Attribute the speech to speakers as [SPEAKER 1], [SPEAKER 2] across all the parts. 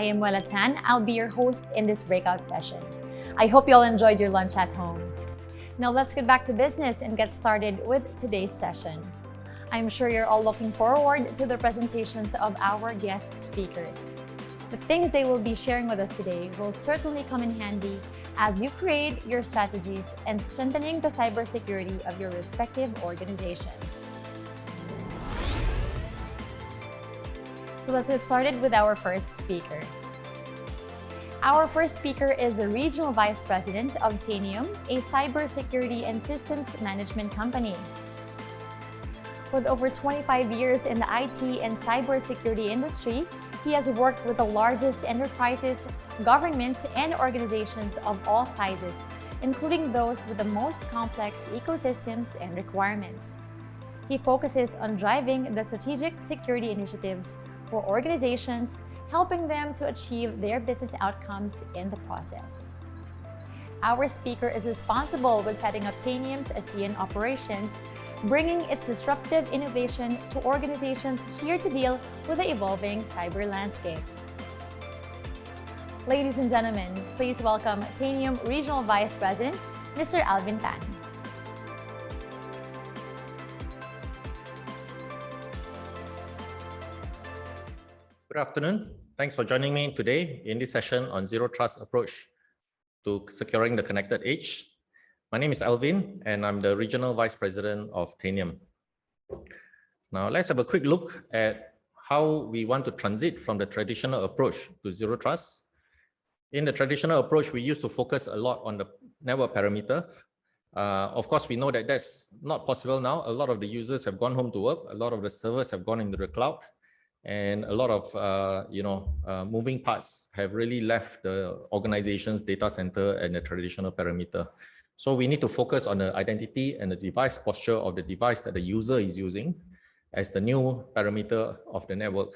[SPEAKER 1] I am Wella Tan. I'll be your host in this breakout session. I hope you all enjoyed your lunch at home. Now let's get back to business and get started with today's session. I'm sure you're all looking forward to the presentations of our guest speakers. The things they will be sharing with us today will certainly come in handy as you create your strategies and strengthening the cybersecurity of your respective organizations. So let's get started with our first speaker. Our first speaker is the Regional Vice President of Tanium, a cybersecurity and systems management company. With over 25 years in the IT and cybersecurity industry, he has worked with the largest enterprises, governments, and organizations of all sizes, including those with the most complex ecosystems and requirements. He focuses on driving the strategic security initiatives for organizations, helping them to achieve their business outcomes in the process. Our speaker is responsible with setting up Tanium's ASEAN operations, bringing its disruptive innovation to organizations here to deal with the evolving cyber landscape. Ladies and gentlemen, please welcome Tanium Regional Vice President, Mr. Alvin Tan.
[SPEAKER 2] Good afternoon. Thanks for joining me today in this session on Zero Trust approach to securing the connected age. My name is Alvin, and I'm the Regional Vice President of Tanium. Now, let's have a quick look at how we want to transit from the traditional approach to Zero Trust. In the traditional approach, we used to focus a lot on the network parameter. Of course, we know that that's not possible now. A lot of the users have gone home to work. A lot of the servers have gone into the cloud. And a lot of moving parts have really left the organization's data center and the traditional parameter. So we need to focus on the identity and the device posture of the device that the user is using as the new parameter of the network.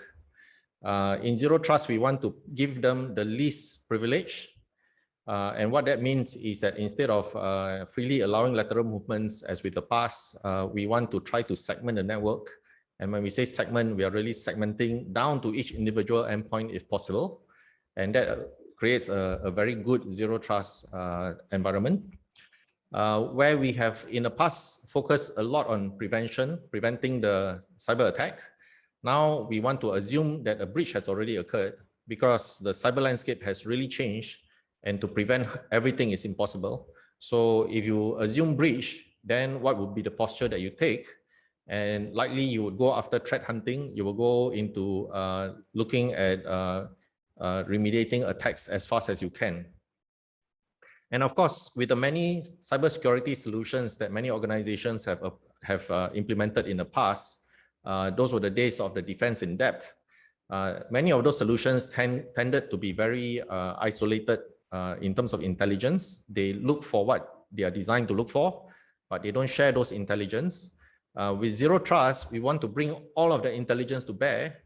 [SPEAKER 2] In Zero Trust, we want to give them the least privilege. And what that means is that instead of freely allowing lateral movements as with the past, we want to try to segment the network. And when we say segment, we are really segmenting down to each individual endpoint if possible. And that creates a very good Zero Trust environment. Where we have in the past focused a lot on preventing the cyber attack. Now we want to assume that a breach has already occurred because the cyber landscape has really changed, and to prevent everything is impossible. So if you assume breach, then what would be the posture that you take? And likely you would go after threat hunting. You will go into looking at remediating attacks as fast as you can. And of course, with the many cybersecurity solutions that many organizations have implemented in the past, those were the days of the defense in depth. Many of those solutions tended to be very isolated in terms of intelligence. They look for what they are designed to look for, but they don't share those intelligence. With Zero Trust, we want to bring all of the intelligence to bear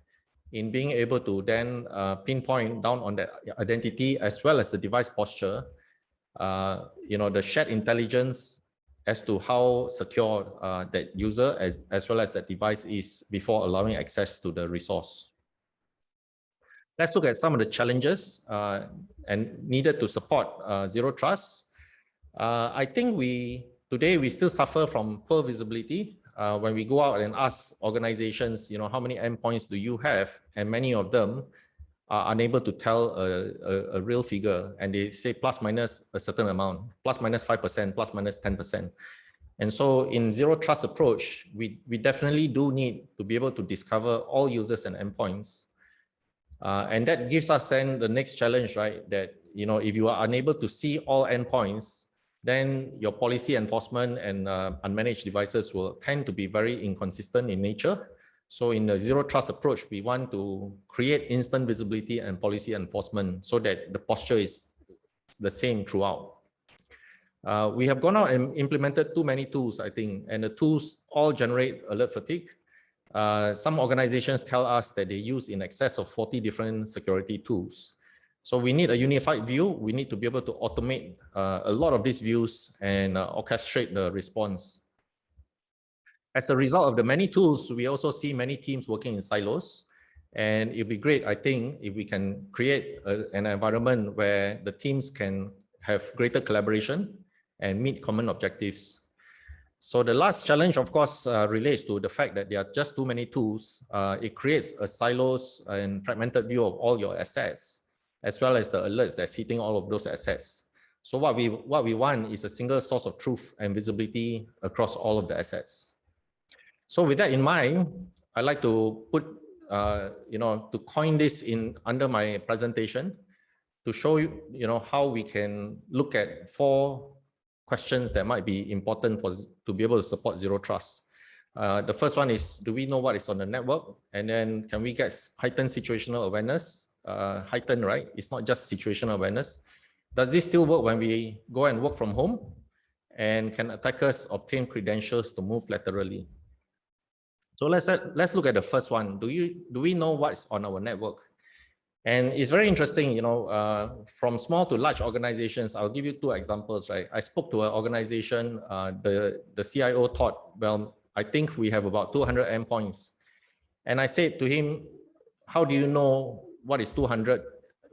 [SPEAKER 2] in being able to then pinpoint down on that identity as well as the device posture, the shared intelligence as to how secure that user as well as that device is before allowing access to the resource. Let's look at some of the challenges and needed to support Zero Trust. I think today we still suffer from poor visibility. When we go out and ask organizations, how many endpoints do you have? And many of them are unable to tell a real figure. And they say plus minus a certain amount, plus minus 5%, plus minus 10%. And so in Zero Trust approach, we definitely do need to be able to discover all users and endpoints. And that gives us then the next challenge, right? That, if you are unable to see all endpoints, then your policy enforcement and unmanaged devices will tend to be very inconsistent in nature. So in the Zero Trust approach, we want to create instant visibility and policy enforcement so that the posture is the same throughout. We have gone out and implemented too many tools, I think, and the tools all generate alert fatigue. Some organizations tell us that they use in excess of 40 different security tools. So we need a unified view. We need to be able to automate a lot of these views and orchestrate the response. As a result of the many tools, we also see many teams working in silos. And it'd be great, I think, if we can create an environment where the teams can have greater collaboration and meet common objectives. So the last challenge, of course, relates to the fact that there are just too many tools. It creates a silos and fragmented view of all your assets, as well as the alerts that's hitting all of those assets. So what we want is a single source of truth and visibility across all of the assets. So with that in mind, I'd like to put, to coin this in under my presentation to show you, how we can look at 4 questions that might be important to be able to support zero trust. The first one is, do we know what is on the network? And then can we get heightened situational awareness? Heightened, right? It's not just situational awareness. Does this still work when we go and work from home? And can attackers obtain credentials to move laterally? So let's look at the first one. Do we know what's on our network? And it's very interesting, from small to large organizations. I'll give you 2 examples, right? I spoke to an organization, the CIO thought, well, I think we have about 200 endpoints. And I said to him, how do you know what is 200?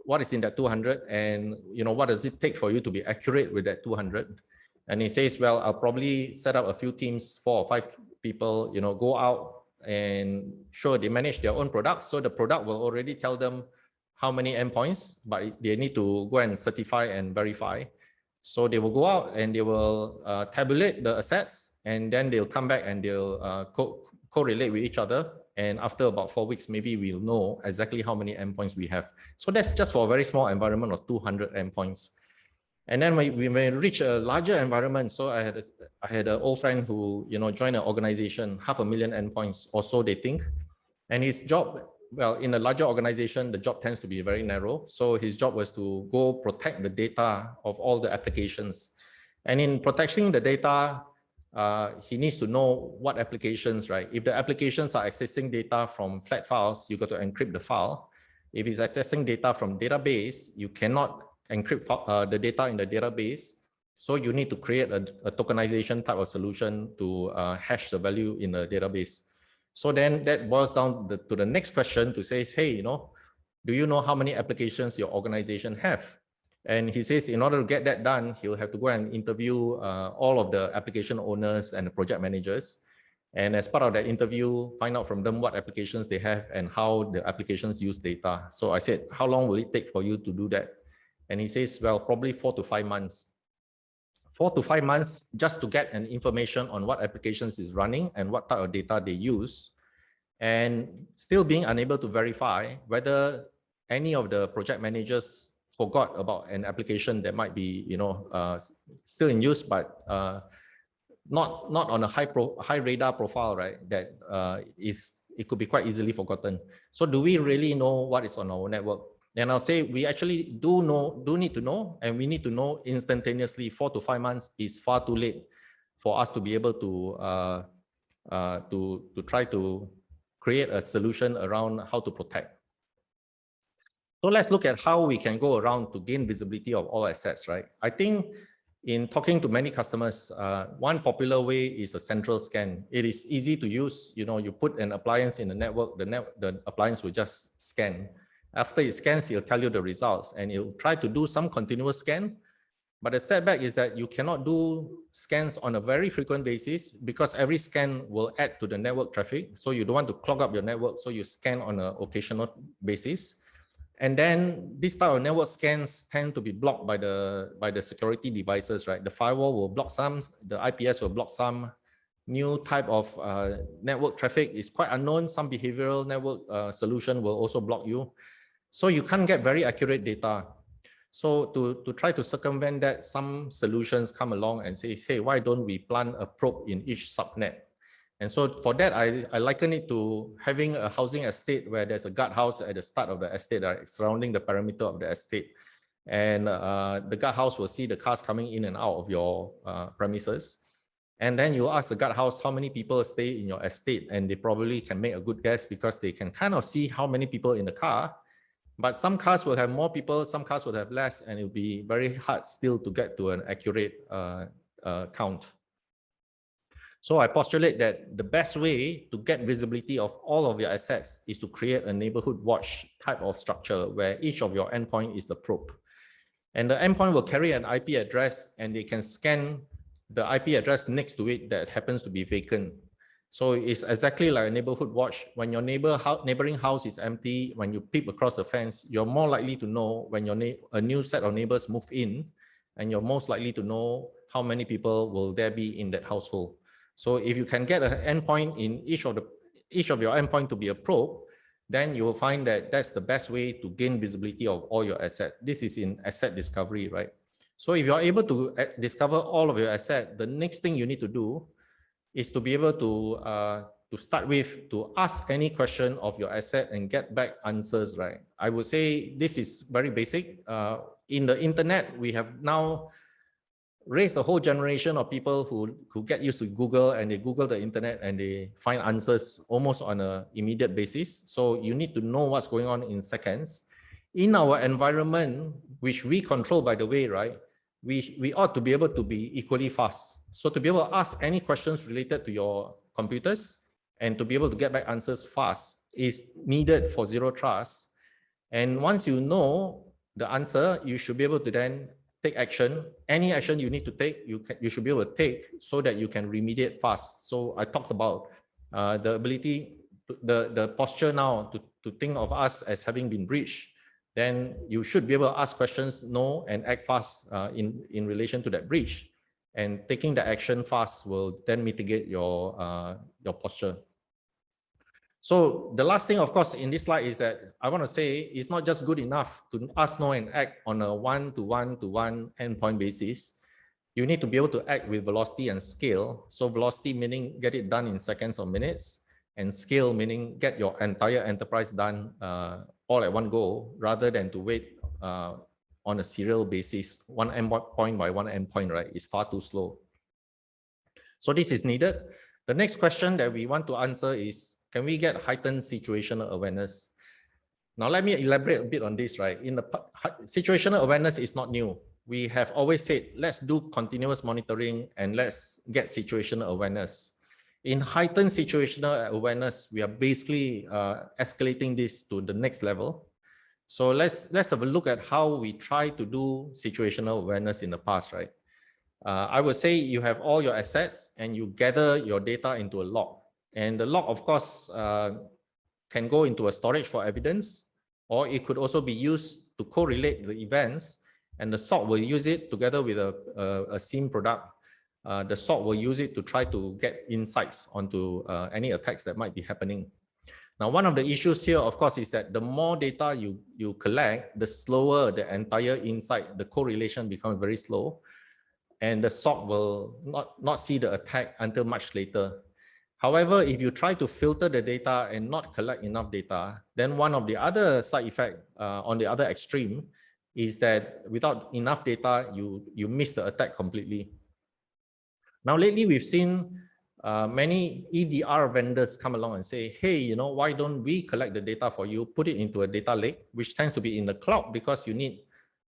[SPEAKER 2] What is in that 200? And, what does it take for you to be accurate with that 200? And he says, well, I'll probably set up a few teams, 4 or 5 people, go out and sure, they manage their own products. So the product will already tell them how many endpoints, but they need to go and certify and verify. So they will go out and they will tabulate the assets, and then they'll come back and they'll correlate with each other. And after about 4 weeks, maybe we'll know exactly how many endpoints we have. So that's just for a very small environment of 200 endpoints. And then we may reach a larger environment. So I had an old friend who joined an organization, 500,000 endpoints or so they think, and his job, well, in a larger organization, the job tends to be very narrow. So his job was to go protect the data of all the applications. And in protecting the data, he needs to know what applications, right? If the applications are accessing data from flat files, you got to encrypt the file. If it's accessing data from database, you cannot encrypt the data in the database. So you need to create a tokenization type of solution to hash the value in the database. So then that boils down to the next question to say, hey, do you know how many applications your organization have? And he says, in order to get that done, he'll have to go and interview all of the application owners and the project managers. And as part of that interview, find out from them what applications they have and how the applications use data. So I said, how long will it take for you to do that? And he says, well, probably 4 to 5 months. 4 to 5 months just to get an information on what applications is running and what type of data they use, and still being unable to verify whether any of the project managers forgot about an application that might be, still in use, but not on a high radar profile, right? That it could be quite easily forgotten. So do we really know what is on our network? And I'll say we actually do need to know, and we need to know instantaneously. 4 to 5 months is far too late for us to be able to try to create a solution around how to protect. So let's look at how we can go around to gain visibility of all assets, right? I think in talking to many customers, one popular way is a central scan. It is easy to use. You put an appliance in the network, the appliance will just scan. After it scans, it'll tell you the results, and it'll try to do some continuous scan. But the setback is that you cannot do scans on a very frequent basis because every scan will add to the network traffic. So you don't want to clog up your network, so you scan on an occasional basis. And then this type of network scans tend to be blocked by the security devices, right? The firewall will block some, the IPS will block some. New type of network traffic is quite unknown. Some behavioral network solution will also block you. So you can't get very accurate data. So to try to circumvent that, some solutions come along and say, hey, why don't we plant a probe in each subnet? And so for that, I liken it to having a housing estate where there's a guardhouse at the start of the estate, right, surrounding the perimeter of the estate. And the guardhouse will see the cars coming in and out of your premises. And then you ask the guardhouse how many people stay in your estate, and they probably can make a good guess because they can kind of see how many people in the car. But some cars will have more people, some cars will have less, and it'll be very hard still to get to an accurate count. So I postulate that the best way to get visibility of all of your assets is to create a neighborhood watch type of structure where each of your endpoint is the probe. And the endpoint will carry an IP address and they can scan the IP address next to it that happens to be vacant. So it's exactly like a neighborhood watch. When your neighboring house is empty, when you peep across the fence, you're more likely to know when a new set of neighbors move in, and you're most likely to know how many people will there be in that household. So if you can get an endpoint in each of your endpoint to be a probe, then you will find that that's the best way to gain visibility of all your assets. This is in asset discovery, right? So if you're able to discover all of your assets, the next thing you need to do is to be able to start with, to ask any question of your asset and get back answers, right? I would say this is very basic. In the internet, we have now raised a whole generation of people who get used to Google, and they Google the internet and they find answers almost on an immediate basis. So you need to know what's going on in seconds. In our environment, which we control, by the way, right? We ought to be able to be equally fast. So to be able to ask any questions related to your computers and to be able to get back answers fast is needed for zero trust. And once you know the answer, you should be able to then take action. Any action you need to take, you should be able to take so that you can remediate fast. So I talked about the ability, the posture now to think of us as having been breached. Then you should be able to ask questions, know, and act fast in relation to that breach. And taking the action fast will then mitigate your posture. So the last thing, of course, in this slide is that I want to say it's not just good enough to us know and act on a one-to-one endpoint basis. You need to be able to act with velocity and scale. So velocity meaning get it done in seconds or minutes, and scale meaning get your entire enterprise done all at one go, rather than to wait on a serial basis, one endpoint by one endpoint, right? Is far too slow. So this is needed. The next question that we want to answer is, can we get heightened situational awareness? Now, let me elaborate a bit on this, right? Situational awareness is not new. We have always said, let's do continuous monitoring and let's get situational awareness. In heightened situational awareness, we are basically escalating this to the next level. So let's have a look at how we try to do situational awareness in the past, right? I would say you have all your assets and you gather your data into a log. And the log, of course, can go into a storage for evidence, or it could also be used to correlate the events, and the SOC will use it together with a SIEM product. The SOC will use it to try to get insights onto any attacks that might be happening. Now, one of the issues here, of course, is that the more data you collect, the slower the entire insight, the correlation becomes very slow, and the SOC will not see the attack until much later. However, if you try to filter the data and not collect enough data, then one of the other side effects on the other extreme is that without enough data, you miss the attack completely. Now, lately, we've seen many EDR vendors come along and say, hey, you know, why don't we collect the data for you, put it into a data lake, which tends to be in the cloud because you need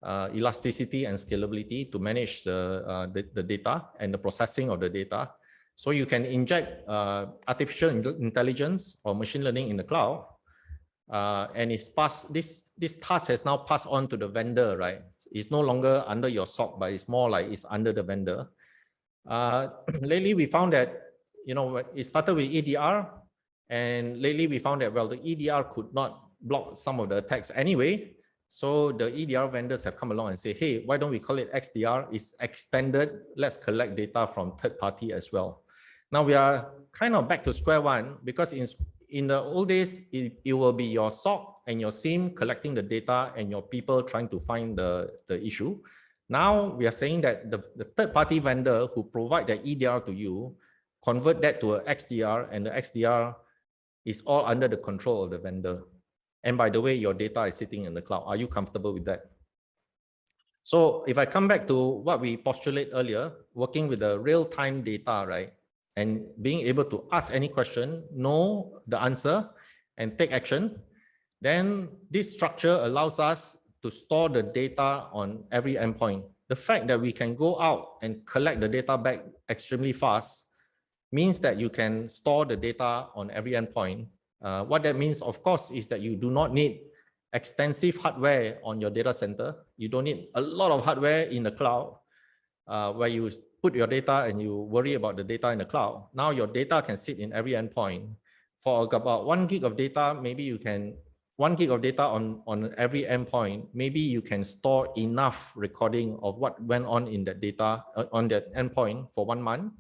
[SPEAKER 2] elasticity and scalability to manage the data and the processing of the data. So you can inject artificial intelligence or machine learning in the cloud, and this task has now passed on to the vendor, right? It's no longer under your SOC, but it's more like it's under the vendor. Lately, we found that, you know, it started with EDR, and lately we found that, well, the EDR could not block some of the attacks anyway. So the EDR vendors have come along and say, hey, why don't we call it XDR? It's extended. Let's collect data from third party as well. Now we are kind of back to square one, because in the old days, it will be your SOC and your SIEM collecting the data and your people trying to find the issue. Now we are saying that the third party vendor who provide the EDR to you, convert that to an XDR, and the XDR is all under the control of the vendor. And by the way, your data is sitting in the cloud. Are you comfortable with that? So if I come back to what we postulate earlier, working with the real-time data, right? And being able to ask any question, know the answer, and take action, then this structure allows us to store the data on every endpoint. The fact that we can go out and collect the data back extremely fast means that you can store the data on every endpoint. What that means, of course, is that you do not need extensive hardware on your data center. You don't need a lot of hardware in the cloud where you put your data and you worry about the data in the cloud. Now your data can sit in every endpoint. For about 1 gig of data, maybe you can 1 gig of data on every endpoint, maybe you can store enough recording of what went on in that data on that endpoint for 1 month.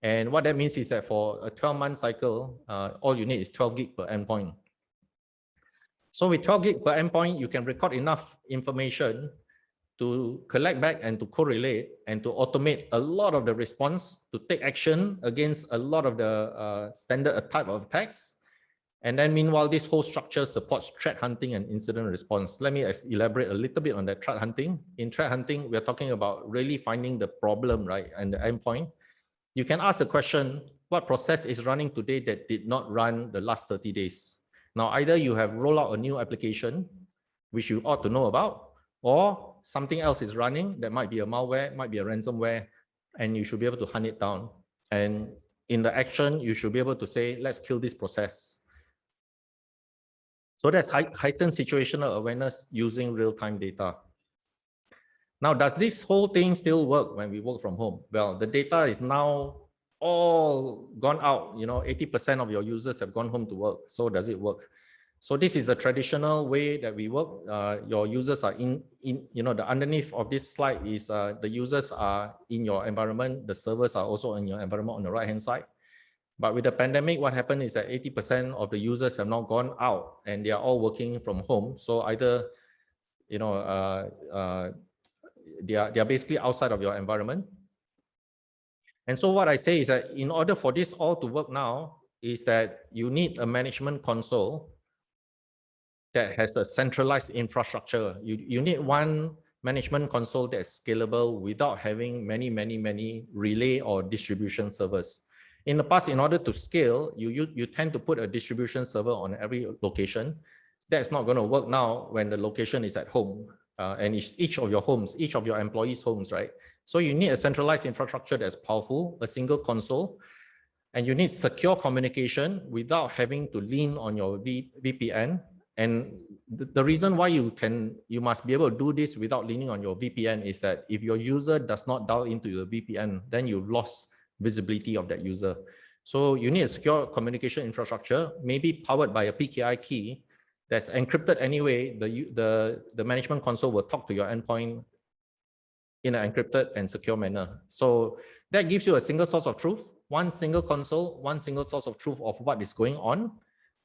[SPEAKER 2] And what that means is that for a 12-month cycle, all you need is 12 gig per endpoint. So with 12 gig per endpoint, you can record enough information to collect back and to correlate and to automate a lot of the response, to take action against a lot of the standard type of attacks. And then meanwhile, this whole structure supports threat hunting and incident response. Let me elaborate a little bit on that threat hunting. In threat hunting, we're talking about really finding the problem, right, and the endpoint. You can ask a question, what process is running today that did not run the last 30 days? Now, either you have rolled out a new application, which you ought to know about, or something else is running that might be a malware, might be a ransomware, and you should be able to hunt it down. And in the action, you should be able to say, let's kill this process. So that's heightened situational awareness using real-time data. Now, does this whole thing still work when we work from home? Well, the data is now all gone out. 80% of your users have gone home to work. So does it work? So this is the traditional way that we work. Your users are the underneath of this slide is the users are in your environment. The servers are also in your environment on the right-hand side. But with the pandemic, what happened is that 80% of the users have now gone out and they are all working from home. So either, they are basically outside of your environment. And so what I say is that in order for this all to work now is that you need a management console that has a centralized infrastructure. You need one management console that's scalable without having many relay or distribution servers. In the past, in order to scale, you tend to put a distribution server on every location. That's not going to work now when the location is at home. And each of your homes, each of your employees' homes, right? So you need a centralized infrastructure that's powerful, a single console, and you need secure communication without having to lean on your VPN. And the reason why you must be able to do this without leaning on your VPN is that if your user does not dial into your VPN, then you've lost visibility of that user. So you need a secure communication infrastructure, maybe powered by a PKI key that's encrypted anyway. The management console will talk to your endpoint in an encrypted and secure manner. So that gives you a single source of truth, one single console, one single source of truth of what is going on.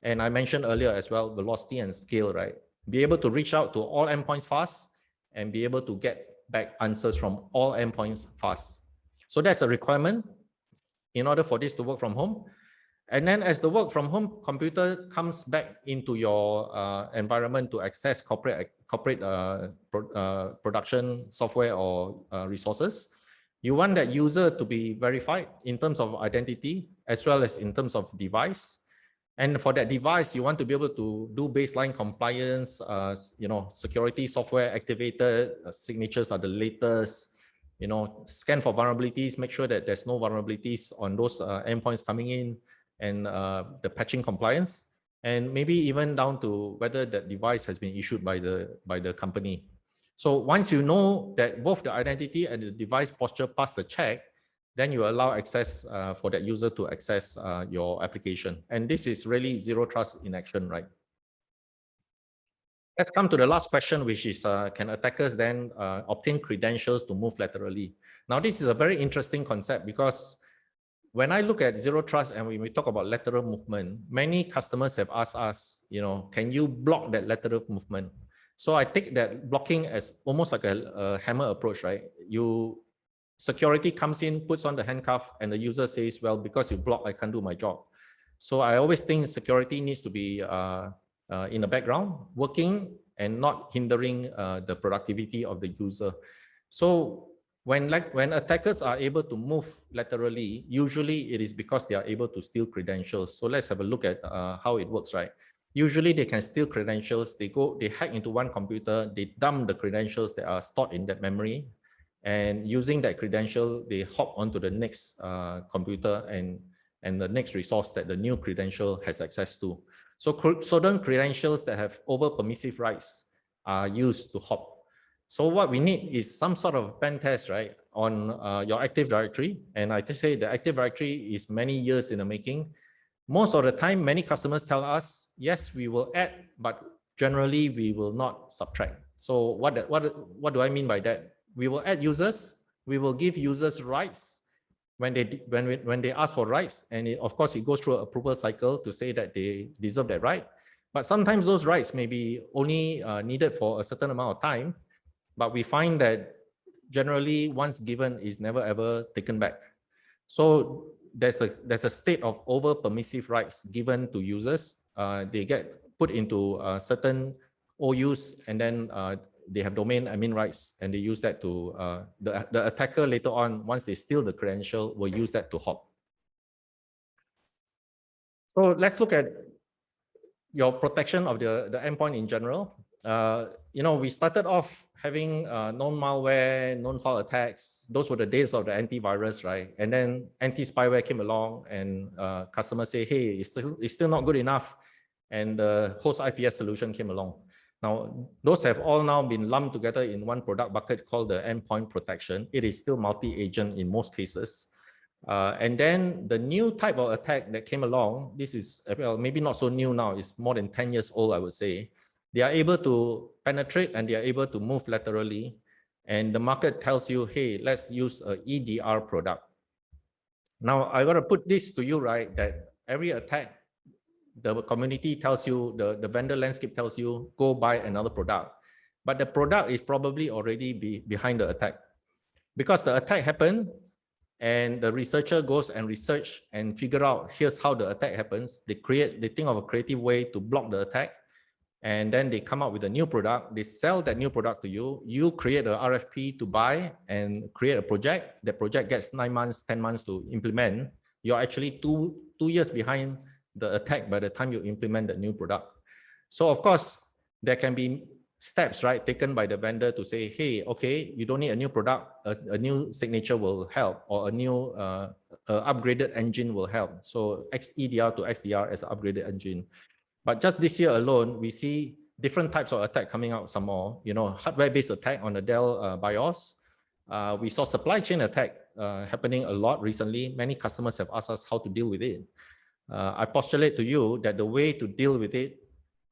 [SPEAKER 2] And I mentioned earlier as well, velocity and scale, right? Be able to reach out to all endpoints fast and be able to get back answers from all endpoints fast. So that's a requirement in order for this to work from home. And then as the work from home computer comes back into your environment to access corporate production software or resources, you want that user to be verified in terms of identity as well as in terms of device. And for that device, you want to be able to do baseline compliance, security software activated, signatures are the latest, scan for vulnerabilities, make sure that there's no vulnerabilities on those endpoints coming in, and the patching compliance, and maybe even down to whether that device has been issued by the company. So once you know that both the identity and the device posture pass the check, then you allow access for that user to access your application. And this is really zero trust in action, right? Let's come to the last question, which is, can attackers then obtain credentials to move laterally? Now, this is a very interesting concept because when I look at zero trust and when we talk about lateral movement, many customers have asked us, can you block that lateral movement? So I take that blocking as almost like a hammer approach, right? Security comes in, puts on the handcuff, and the user says, well, because you block, I can't do my job. So I always think security needs to be in the background, working and not hindering the productivity of the user. So when attackers are able to move laterally, usually it is because they are able to steal credentials. So let's have a look at how it works, right? Usually they can steal credentials. They hack into one computer, they dump the credentials that are stored in that memory. And using that credential, they hop onto the next computer and the next resource that the new credential has access to. So certain credentials that have over permissive rights are used to hop. So what we need is some sort of pen test, right, on your Active Directory. And I just say the Active Directory is many years in the making. Most of the time, many customers tell us, yes, we will add, but generally we will not subtract. So what do I mean by that? We will add users, we will give users rights when they ask for rights, and of course it goes through an approval cycle to say that they deserve that right. But sometimes those rights may be only needed for a certain amount of time, but we find that generally once given is never ever taken back. So there's a state of over permissive rights given to users. They get put into certain OUs, and then they have domain admin rights, and they use that to the attacker later on, once they steal the credential, will use that to hop. So let's look at your protection of the endpoint in general. We started off having known malware, known file attacks. Those were the days of the antivirus, right? And then anti-spyware came along, and customers say, hey, it's still not good enough. And the host IPS solution came along. Now, those have all now been lumped together in one product bucket called the endpoint protection. It is still multi-agent in most cases. And then the new type of attack that came along, this is, well, maybe not so new now, it's more than 10 years old, I would say. They are able to penetrate and they are able to move laterally. And the market tells you, hey, let's use an EDR product. Now, I got to put this to you, right, that every attack, the community tells you, the vendor landscape tells you, go buy another product. But the product is probably already behind the attack. Because the attack happened, and the researcher goes and research and figure out, here's how the attack happens. They think of a creative way to block the attack. And then they come up with a new product. They sell that new product to you. You create a RFP to buy and create a project. The project gets 9 months, 10 months to implement. You're actually two years behind the attack by the time you implement the new product. So of course, there can be steps, right, taken by the vendor to say, hey, okay, you don't need a new product, a new signature will help, or a new upgraded engine will help. So EDR to XDR as an upgraded engine. But just this year alone, we see different types of attack coming out some more. Hardware-based attack on the Dell BIOS. We saw supply chain attack happening a lot recently. Many customers have asked us how to deal with it. I postulate to you that the way to deal with it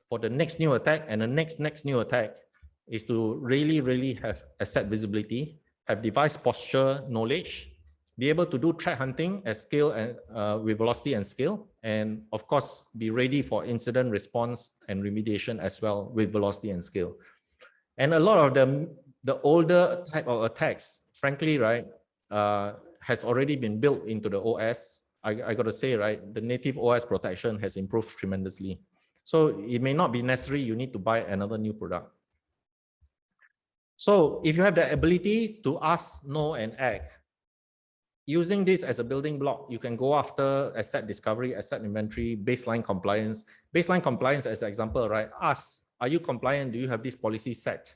[SPEAKER 2] for the next new attack and the next new attack is to really have asset visibility, have device posture knowledge, be able to do threat hunting at scale and with velocity and scale, and of course be ready for incident response and remediation as well with velocity and scale. And a lot of the older type of attacks, frankly, right, has already been built into the OS. I got to say, right, the native OS protection has improved tremendously. So it may not be necessary you need to buy another new product. So if you have the ability to ask, know, and act, using this as a building block, you can go after asset discovery, asset inventory, baseline compliance. Baseline compliance as an example, right? Ask, are you compliant? Do you have this policy set?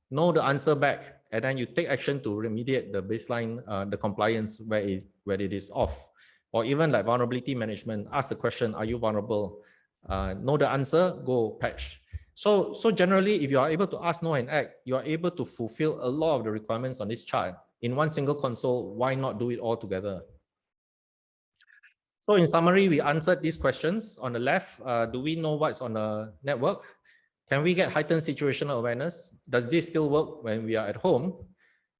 [SPEAKER 2] Know the answer back, and then you take action to remediate the baseline, the compliance where it is off. Or even like vulnerability management, ask the question, are you vulnerable? Know the answer, go patch. So generally, if you are able to ask, know, and act, you are able to fulfill a lot of the requirements on this chart in one single console. Why not do it all together? So in summary, we answered these questions. On the left, do we know what's on the network? Can we get heightened situational awareness? Does this still work when we are at home?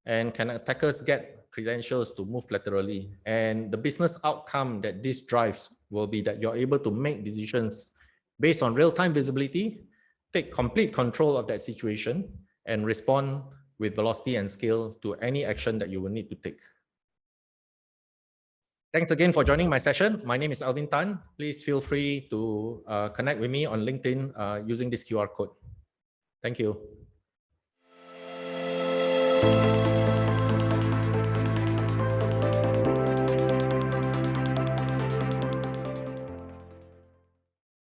[SPEAKER 2] And can attackers get credentials to move laterally? And the business outcome that this drives will be that you're able to make decisions based on real-time visibility, take complete control of that situation, and respond with velocity and scale to any action that you will need to take. Thanks again for joining my session. My name is Alvin Tan. Please feel free to connect with me on LinkedIn using this QR code. Thank you.